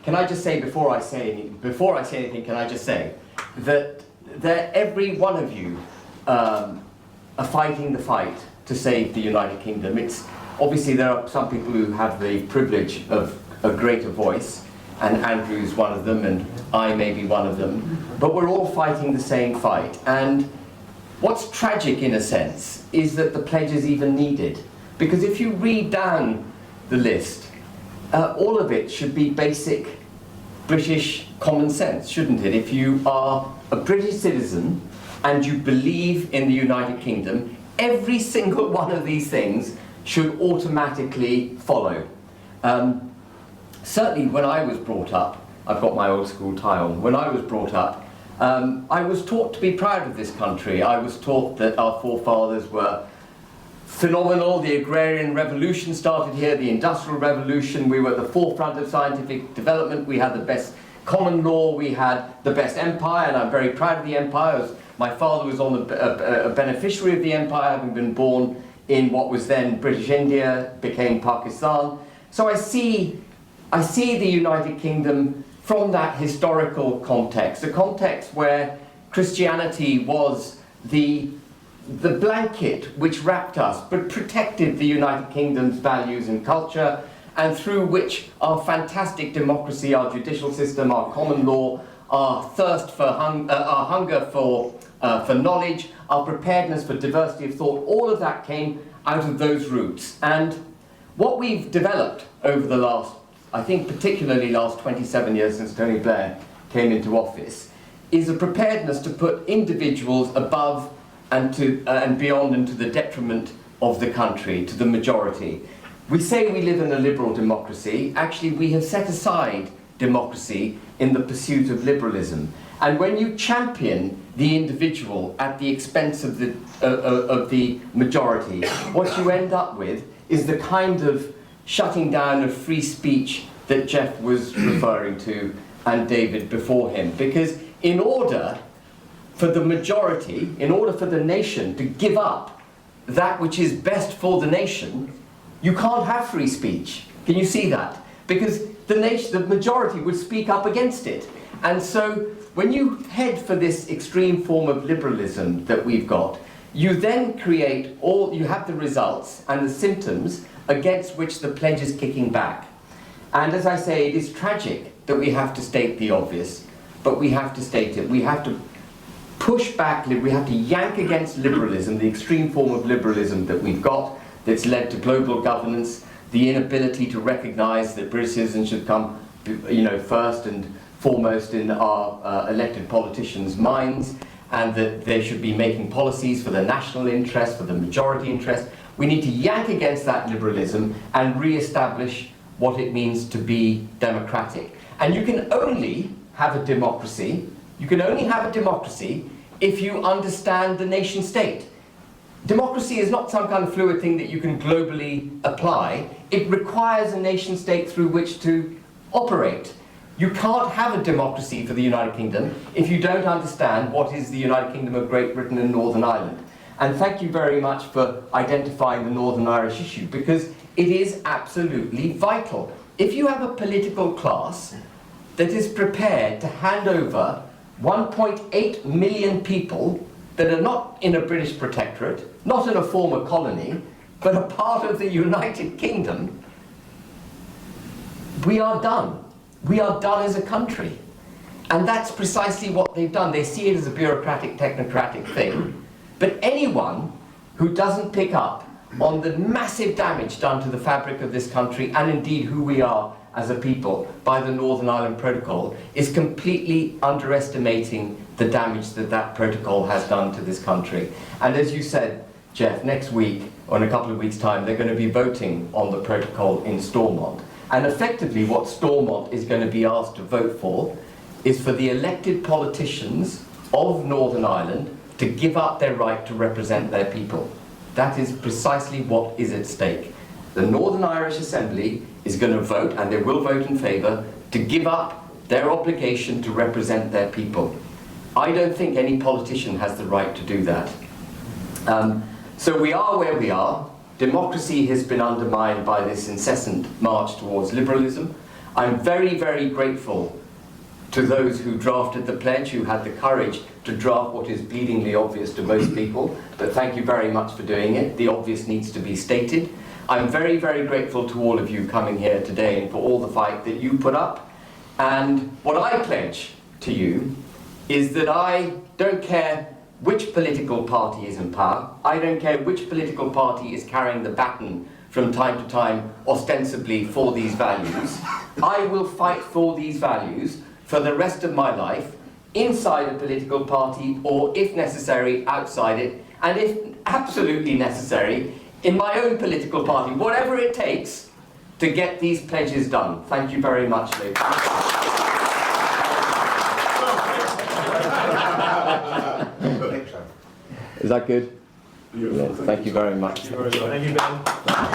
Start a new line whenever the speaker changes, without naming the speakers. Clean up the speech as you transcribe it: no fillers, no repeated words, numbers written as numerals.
can I just say before I say anything, can I just say that every one of you are fighting the fight to save the United Kingdom. It's obviously there are some people who have the privilege of a greater voice, and Andrew's one of them, and I may be one of them, but we're all fighting the same fight. And what's tragic, in a sense, is that the pledge is even needed. Because if you read down the list, all of it should be basic British common sense, shouldn't it? If you are a British citizen and you believe in the United Kingdom, every single one of these things should automatically follow. Certainly when I was brought up, I've got my old school tie on, when I was brought up, I was taught to be proud of this country. I was taught that our forefathers were phenomenal. The agrarian revolution started here, the industrial revolution. We were at the forefront of scientific development. We had the best common law. We had the best empire, and I'm very proud of the empire. My father was a beneficiary of the empire, having been born in what was then British India, became Pakistan. So I see the United Kingdom from that historical context, a context where Christianity was the blanket which wrapped us but protected the United Kingdom's values and culture, and through which our fantastic democracy, our judicial system, our common law, our thirst for our hunger for knowledge, our preparedness for diversity of thought, all of that came out of those roots. And what we've developed over the last, I think particularly last 27 years since Tony Blair came into office, is a preparedness to put individuals above and beyond and to the detriment of the country, to the majority. We say we live in a liberal democracy. Actually, we have set aside democracy in the pursuit of liberalism. And when you champion the individual at the expense of the majority, what you end up with is the kind of shutting down of free speech that Jeff was referring to, and David before him. Because in order for the majority, in order for the nation to give up that which is best for the nation, you can't have free speech. Can you see that? Because the majority would speak up against it. And so when you head for this extreme form of liberalism that we've got, you then you have the results and the symptoms against which the pledge is kicking back. And as I say, it is tragic that we have to state the obvious, but we have to state it. We have to push back, we have to yank against liberalism, the extreme form of liberalism that we've got, that's led to global governance, the inability to recognise that British citizens should come, first and foremost in our elected politicians' minds, and that they should be making policies for the national interest, for the majority interest. We need to yank against that liberalism and re-establish what it means to be democratic. And you can only have a democracy, if you understand the nation state. Democracy is not some kind of fluid thing that you can globally apply. It requires a nation state through which to operate. You can't have a democracy for the United Kingdom if you don't understand what is the United Kingdom of Great Britain and Northern Ireland. And thank you very much for identifying the Northern Irish issue, because it is absolutely vital. If you have a political class that is prepared to hand over 1.8 million people that are not in a British protectorate, not in a former colony, but a part of the United Kingdom, we are done. We are done as a country. And that's precisely what they've done. They see it as a bureaucratic, technocratic thing. But anyone who doesn't pick up on the massive damage done to the fabric of this country, and indeed who we are as a people, by the Northern Ireland Protocol, is completely underestimating the damage that that protocol has done to this country. And as you said, Jeff, next week, or in a couple of weeks' time, they're going to be voting on the protocol in Stormont. And effectively what Stormont is going to be asked to vote for is for the elected politicians of Northern Ireland to give up their right to represent their people. That is precisely what is at stake. The Northern Irish Assembly is going to vote, and they will vote in favour, to give up their obligation to represent their people. I don't think any politician has the right to do that. So we are where we are. Democracy has been undermined by this incessant march towards liberalism. I'm very, very grateful to those who drafted the pledge, who had the courage to draft what is bleedingly obvious to most people, but thank you very much for doing it. The obvious needs to be stated. I'm very, very grateful to all of you coming here today and for all the fight that you put up. And what I pledge to you is that I don't care which political party is in power. I don't care which political party is carrying the baton from time to time, ostensibly for these values. I will fight for these values for the rest of my life, inside a political party, or if necessary, outside it, and if absolutely necessary, in my own political party, whatever it takes to get these pledges done. Thank you very much, ladies. Is that good? Yes, thank you very much.
Thank you, Ben.